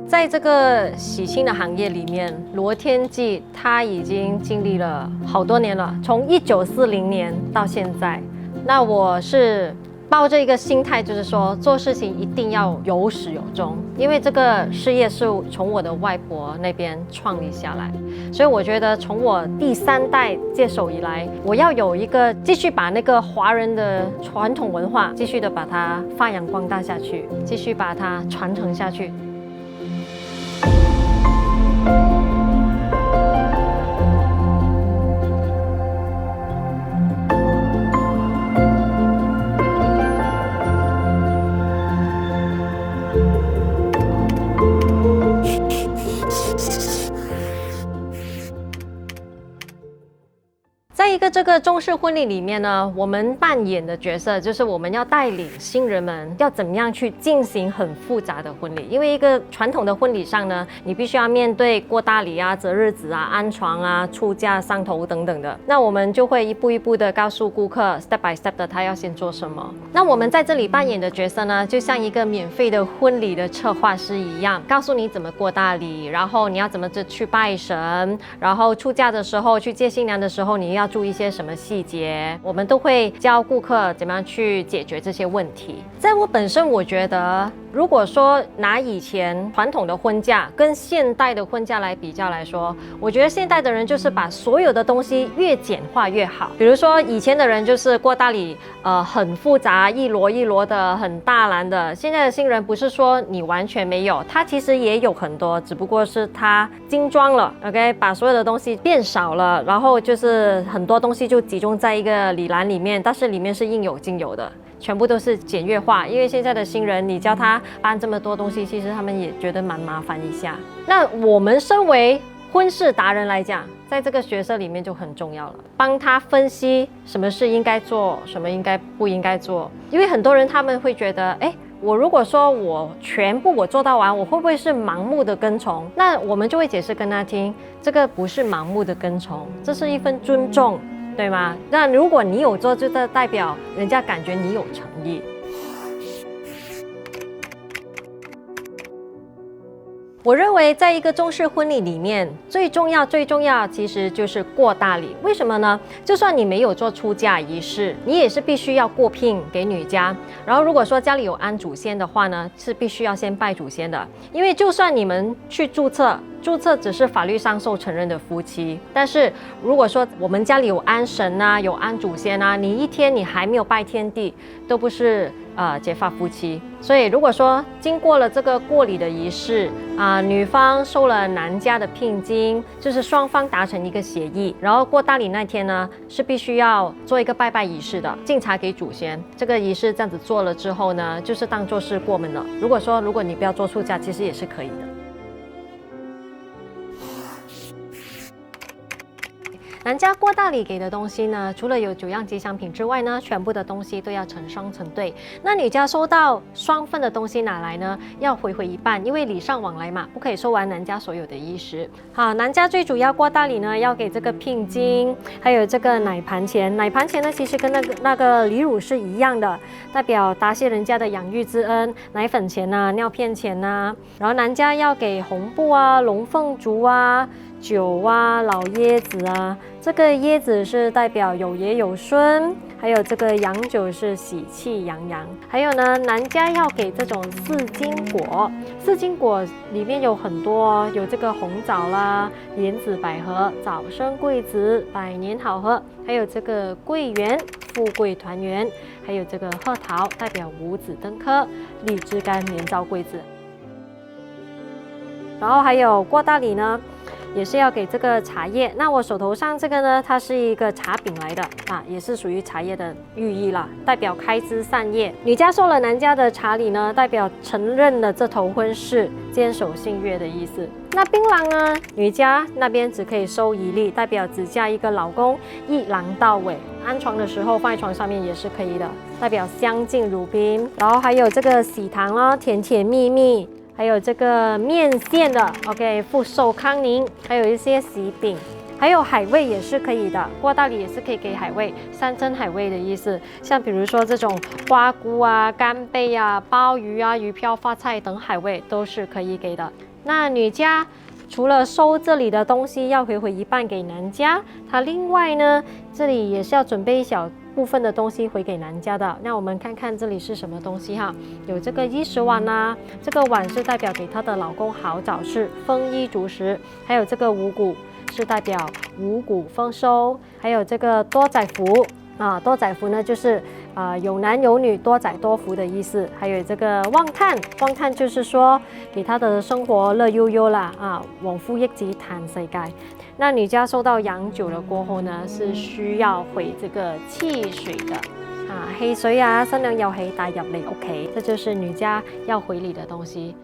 在这个喜庆的行业里面，罗天记它已经经历了好多年了，从1940年到现在。那我是抱着一个心态，就是说做事情一定要有始有终，因为这个事业是从我的外婆那边创立下来，所以我觉得从我第3代接手以来，我要有一个继续把那个华人的传统文化继续的把它发扬光大下去，继续把它传承下去。在一个这个中式婚礼里面呢，我们扮演的角色就是我们要带领新人们要怎么样去进行很复杂的婚礼。因为一个传统的婚礼上呢，你必须要面对过大礼啊、择日子啊、安床啊、出嫁、上头等等的。那我们就会一步一步的告诉顾客 step by step 的他要先做什么。那我们在这里扮演的角色呢，就像一个免费的婚礼的策划师一样，告诉你怎么过大礼，然后你要怎么去拜神，然后出嫁的时候去接新娘的时候你要注意一些什么细节，我们都会教顾客怎么样去解决这些问题。在我本身，我觉得如果说拿以前传统的婚嫁跟现代的婚嫁来比较来说，我觉得现代的人就是把所有的东西越简化越好。比如说以前的人就是过大礼，很复杂，一摞一摞的，很大篮的。现在的新人不是说你完全没有，他其实也有很多，只不过是他精装了 ，OK， 把所有的东西变少了，然后就是很多东西就集中在一个礼篮里面，但是里面是应有尽有的。全部都是简约化，因为现在的新人，你教他搬这么多东西，其实他们也觉得蛮麻烦一下。那我们身为婚事达人来讲，在这个角色里面就很重要了，帮他分析什么是应该做，什么应该不应该做。因为很多人他们会觉得，我如果说我全部我做到完，我会不会是盲目的跟从？那我们就会解释跟他听，这个不是盲目的跟从，这是一份尊重。对吗？那如果你有做，就代表人家感觉你有诚意。我认为在一个中式婚礼里面，最重要其实就是过大礼。为什么呢？就算你没有做出嫁仪式，你也是必须要过聘给女家。然后如果说家里有安祖先的话呢，是必须要先拜祖先的。因为就算你们去注册只是法律上受承认的夫妻，但是如果说我们家里有安神啊，有安祖先啊，你一天你还没有拜天地，都不是结发夫妻。所以如果说经过了这个过礼的仪式女方收了男家的聘金，就是双方达成一个协议，然后过大礼那天呢，是必须要做一个拜拜仪式的，敬茶给祖先。这个仪式这样子做了之后呢，就是当作是过门了。如果你不要做出嫁，其实也是可以的。男家过大礼给的东西呢，除了有9样吉祥品之外呢，全部的东西都要成双成对。那女家收到双份的东西哪来呢？要回一半，因为礼尚往来嘛，不可以收完男家所有的衣食。好，男家最主要过大礼呢，要给这个聘金，还有这个奶盘钱。奶盘钱呢，其实跟那个礼乳是一样的，代表答谢人家的养育之恩。奶粉钱啊，尿片钱啊，然后男家要给红布啊、龙凤烛啊、酒啊、老椰子啊，这个椰子是代表有爷有孙，还有这个洋酒是喜气洋洋。还有呢，男家要给这种4金果，4金果里面有很多，有这个红枣啦、莲子百合、早生贵子、百年好合，还有这个桂圆、富贵团圆，还有这个贺桃，代表五子登科、荔枝干、年招贵子。然后还有过大礼呢，也是要给这个茶叶。那我手头上这个呢，它是一个茶饼来的也是属于茶叶的寓意啦，代表开枝散叶。女家收了男家的茶礼呢，代表承认了这头婚事，坚守信约的意思。那槟榔呢，女家那边只可以收1粒，代表只嫁一个老公，一郎到尾。安床的时候放在床上面也是可以的，代表相敬如宾。然后还有这个喜糖啦，甜甜蜜蜜。还有这个面线的 ，OK， 福寿康宁，还有一些喜饼，还有海味也是可以的，过大礼也是可以给海味，山珍海味的意思，像比如说这种花菇啊、干贝啊、鲍鱼啊、鱼漂、发菜等海味都是可以给的。那女家除了收这里的东西要回一半给男家，她另外呢，这里也是要准备一小部分的东西回给男家的。那我们看看这里是什么东西哈，有这个衣食碗啊，这个碗是代表给她的老公好早逝、丰衣足食，还有这个五谷是代表五谷丰收，还有这个多仔福啊，多仔福呢就是有男有女，多仔多福的意思。还有这个旺炭，旺炭就是说给他的生活乐悠悠啦啊，旺夫益子嘆世界。那女家受到養久了過後呢，是需要回這個契水的汽水啊，新娘有喜帶入嚟屋企，這就是女家要回禮的東西。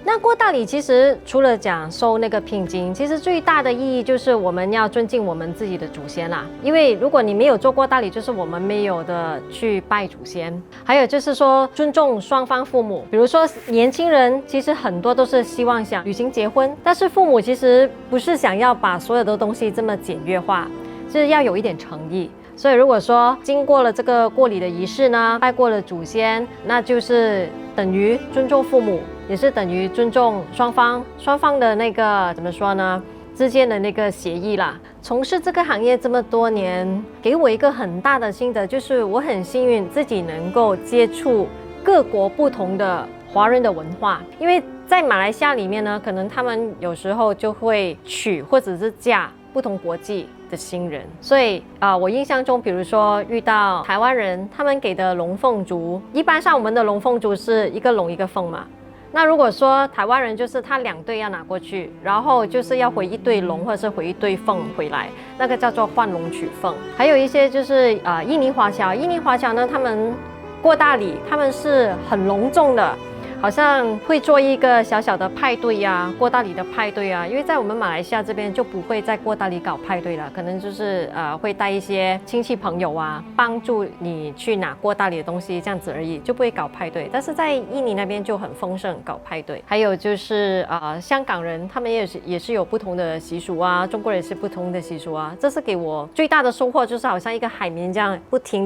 那过大礼其实除了讲收那个聘金，其实最大的意义就是我们要尊敬我们自己的祖先啦。因为如果你没有做过大礼，就是我们没有的去拜祖先。还有就是说尊重双方父母，比如说年轻人其实很多都是希望想旅行结婚，但是父母其实不是想要把所有的东西这么简约化，是要有一点诚意。所以如果说经过了这个过礼的仪式呢，拜过了祖先，那就是等于尊重父母，也是等于尊重双方的那个怎么说呢，之间的那个协议啦。从事这个行业这么多年，给我一个很大的心得，就是我很幸运自己能够接触各国不同的华人的文化，因为在马来西亚里面呢，可能他们有时候就会娶或者是嫁不同国际的新人，所以我印象中，比如说遇到台湾人，他们给的龙凤烛，一般上我们的龙凤烛是一个龙一个凤嘛。那如果说台湾人就是他2对要拿过去，然后就是要回1对龙或者是回1对凤回来，那个叫做换龙取凤。还有一些就是印尼华侨，印尼华侨呢，他们过大礼，他们是很隆重的。好像会做一个小小的派对啊，过大礼的派对啊，因为在我们马来西亚这边就不会在过大礼搞派对了，可能就是会带一些亲戚朋友啊，帮助你去拿过大礼的东西这样子而已，就不会搞派对。但是在印尼那边就很丰盛，搞派对。还有就是香港人他们也是有不同的习俗啊，中国人也是不同的习俗啊，这是给我最大的收获，就是好像一个海绵这样不停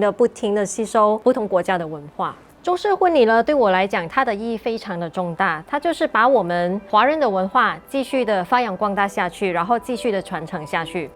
的吸收不同国家的文化。中式婚礼呢，对我来讲，它的意义非常的重大。它就是把我们华人的文化继续的发扬光大下去，然后继续的传承下去。